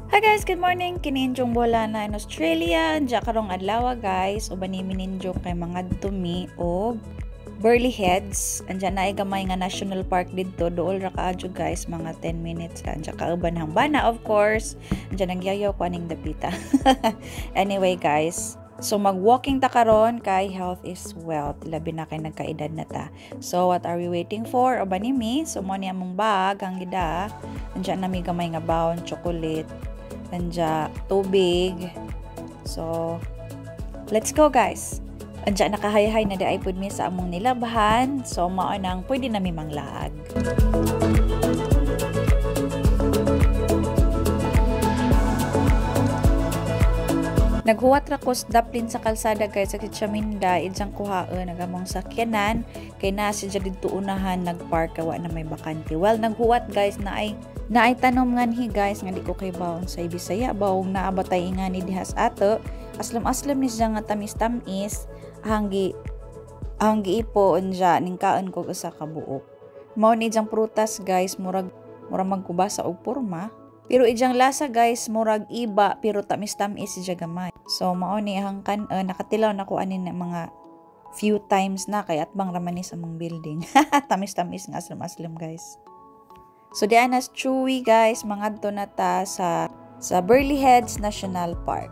Hi guys, good morning. Kininjong bola na in Australia. Diya karong adlaw guys. Uban ni mininjong kay mga dumi o Burleigh Heads. Andiyan na ay gamay nga national park dito. Dool ra kaadyo guys, mga 10 minutes ka. Andiyan kauban hang bana of course. Andiyan nagyayaw ko aning dapita. Anyway guys, so mag-walking ta karon kay health is wealth. Labi na kay nagkaedad na ta. So what are we waiting for? Uban ni mi, so mo ni among bag ang gida. Andiyan na mi gamay nga baon, chocolate. Andiyan tubig. So let's go guys. Andiyan nakahay-hay na daay pud mi sa among nilabahan. So mao nang pwede na mi manglaag. Naghuwat ra ko daplin sa kalsada guys sa Chaminda, idyang kuhaon nagamong sakyanan kay na si didto unahan nagpark kawa na may bakante. Well, naghuwat guys na ay tanom nganhi guys nga di ko kay bawon sa Bisaya bawong naabatay nga ni dihas ato. Aslam-aslam ni siya nga tamis-tamis hanggi ipo unja ning kaon ko usa ka buok. Mao ni jang prutas guys murag magkubasa og porma. Pero ijang lasa guys, murag iba pero tamis-tamis siya gamay. So mao ni ang nakatilaw na ko anin mga few times na kay atbang ramani sa mong building. Tamis-tamis nga aslam-aslam guys. So diyan as chewy guys, mangadto na ta sa Burleigh Heads National Park.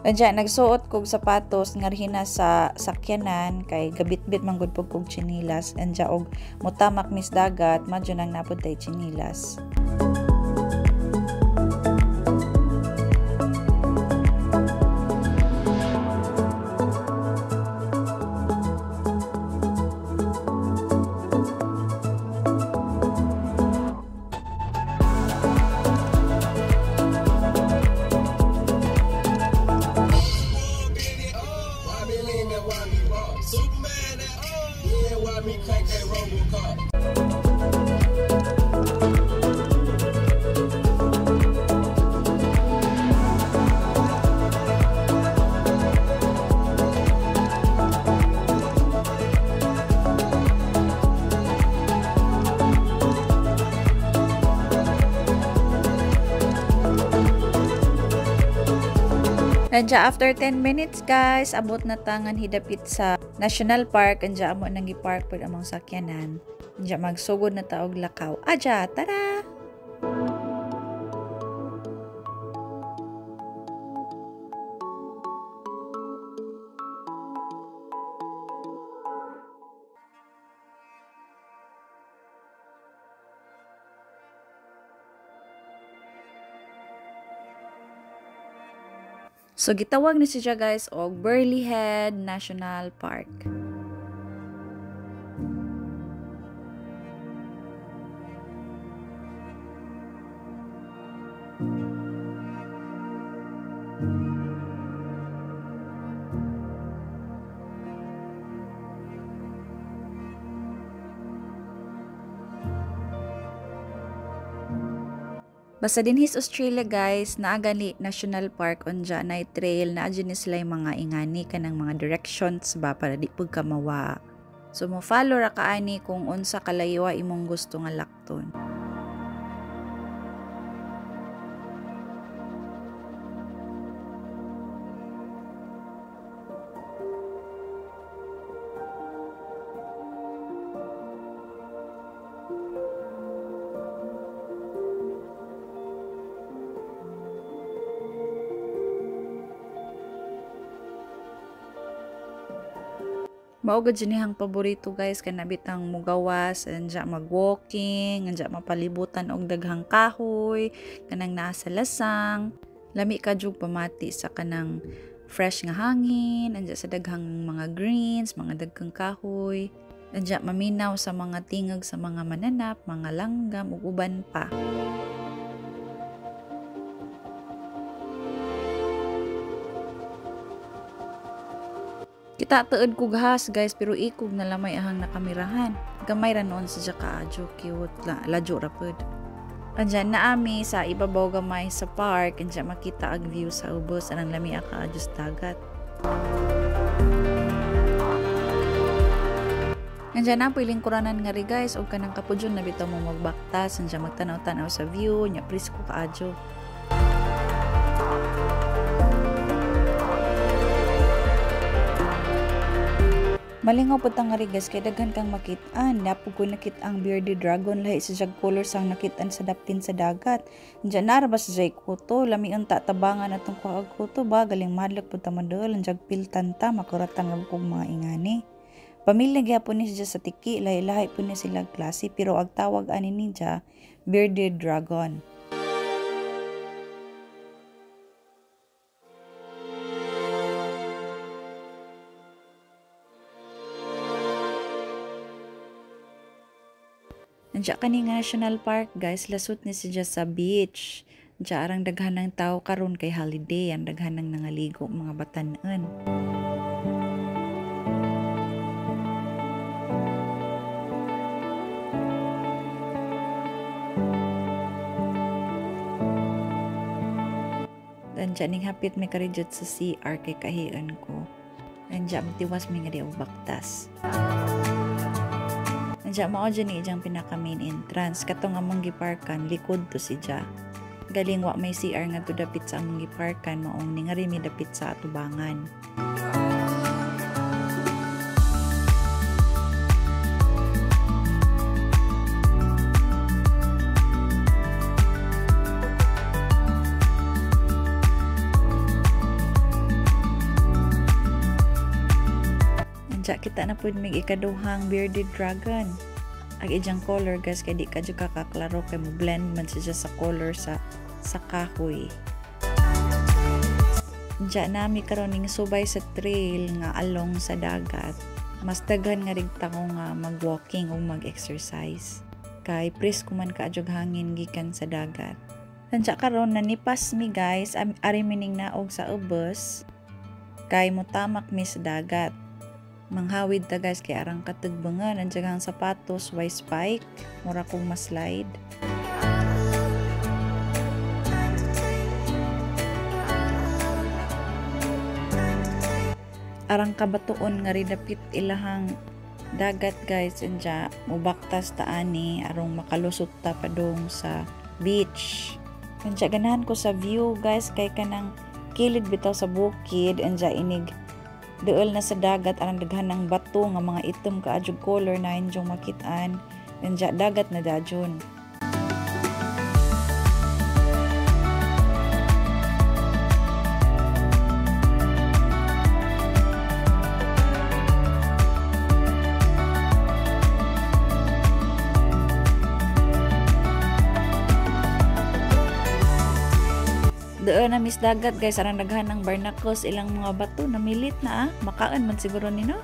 Andiyan nagsuot kog sapatos ngarhina sa sakyanan kay gabit-bit man gud kog chinilas. Andiyan og mutamak mis dagat, madyo nang napud tay chinilas. Andiyan after 10 minutes guys, abot na tangan hidapit sa National Park. Andiyan amo nang gi-park pod among sakyanan. Andiyan magsugod na ta og lakaw. Aja, tara! So gitawag ni siya guys og Burleigh Head National Park. Basta dinhis Australia guys, naagali National Park unja na trail na adyo ni sila mga ingani kanang mga directions ba para di pud ka mawa. So mo follow ra kaani kung unsa kalayo imong gusto nga lakton. Maugad jinihang paborito guys kanabit ang mugawas, anja mag-walking, anja mapalibutan og daghang kahoy, kanang naa sa lasang. Lami ka jug pamati sa kanang fresh nga hangin, anja sa daghang mga greens, mga daghang kahoy. Anja maminaw sa mga tingog sa mga mananap, mga langgam ug uban pa. Kita tuod kog has guys pero ikog na lamay ahang nakamirahan. Gamay ra noon sa kaadyo cute la ladyo ra pud. Andiyan na ami sa ibabaw gamay sa park, andiyan makita ang view sa ubos anang lami kaadyo sa dagat. Nandiyan na po ilingkuranan nga ri guys, o kanang kapudyon na bitaw mo magbaktas, nandiyan magtanaw-tanaw sa view, nya presko kaadyo. Malingaw po tang nga guys, kay daghan kang makit-an. Napog ko nakit ang bearded dragon, lahi sa jag color sang nakit-an sa daptin sa dagat. Diyan naraba sa jay kuto, lami ang tatabangan atong kuhag kuto ba, galing madlak po tamadol, ang jag piltan ta, makuratan nga kong mga ingani. Pamilya gyapon ni siya sa tiki, lahi-lahi po ni sila klase, pero ang tawag ani niya, bearded dragon. Nandiya ka ni National Park guys, lasot ni siya sa beach. Nandiya arang daghan ng tao karon kay holiday, ang daghan ng nangaligo mga batanan. Nandiya ning hapit may karidjot sa CR kay kahian ko. Nandiya matiwas may nga di og baktas. Nandiya mao dyan ni ijang pinaka main entrance. Katong among giparkan, likod to si Dya. Galing wa may CR nga to dapit sa among giparkan, maong ni nga rin may dapit sa atubangan. Nandiya kita na po may ikaduhang bearded dragon. Ang ijang color guys, kay di ka dyan kakaklaro kay mo blend man siya sa color sa kahoy. Diyan nami karon ning subay sa trail nga along sa dagat. Mas daghan nga rigta ko nga mag-walking o mag-exercise. Kay presko man ka adyog hangin gikan sa dagat. Nandiya karon nanipas mi guys, ari mining naog sa ubos. Kay mutamak mi sa dagat. Manghawid ta guys kay arang katugbangan ang jagang sapatos way spike mura kong maslide. Arang kabatuon nga rin dapit ilahang dagat guys, anja mubaktas ta ani arong makalusot ta padung sa beach. Anja ganahan ko sa view guys kay kanang kilid bitaw sa bukid, anja inig duol na sa dagat arang daghan ng bato nga mga itom kaadjog color na injong makit-an, anja dagat na dajon. Doon na mis dagat guys, arang daghan ng barnacles, ilang mga bato na milit na makaan man siguro nino.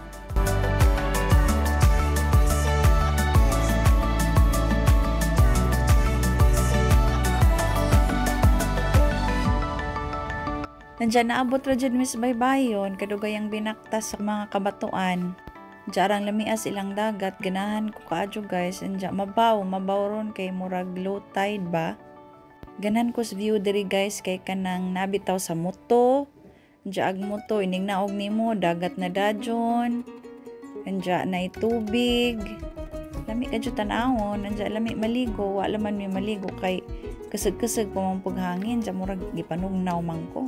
Nandiyan naabot ra jud mis baybayon, kadugay ang binaktas sa mga kabatuan. Diyan lamias ilang dagat, ganahan ko kaadyo guys, nandiyan mabaw ron kay murag low tide ba. Ganan ko sa view diri guys kay kanang nabitaw sa muto. Anja ag muto ining naog nimo dagat na dajon. Anja na tubig. Lami ka jud tan-awon, anja lami maligo, wala man mi maligo kay keseg-keseg pa man paghangin, ja murag gipanugnaw man ko.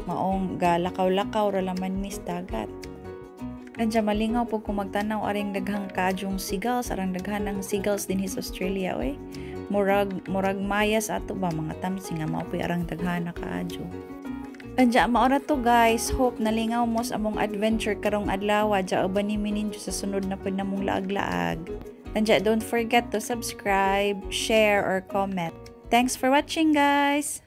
Maong galakaw-lakaw ra laman mis dagat. Anja malingaw po kung magtanaw aring daghang kaadjong seagulls, arang daghan ng seagulls din sa Australia oy. Murag mayas ato ba mga tamsi nga mao poy arang daghana kaadyo. Anja maora to guys, hope nalingaw mo sa among adventure karong adlaw, ja uban ni ninyo sa sunod na pud namong laag-laag. Anja don't forget to subscribe, share or comment. Thanks for watching guys.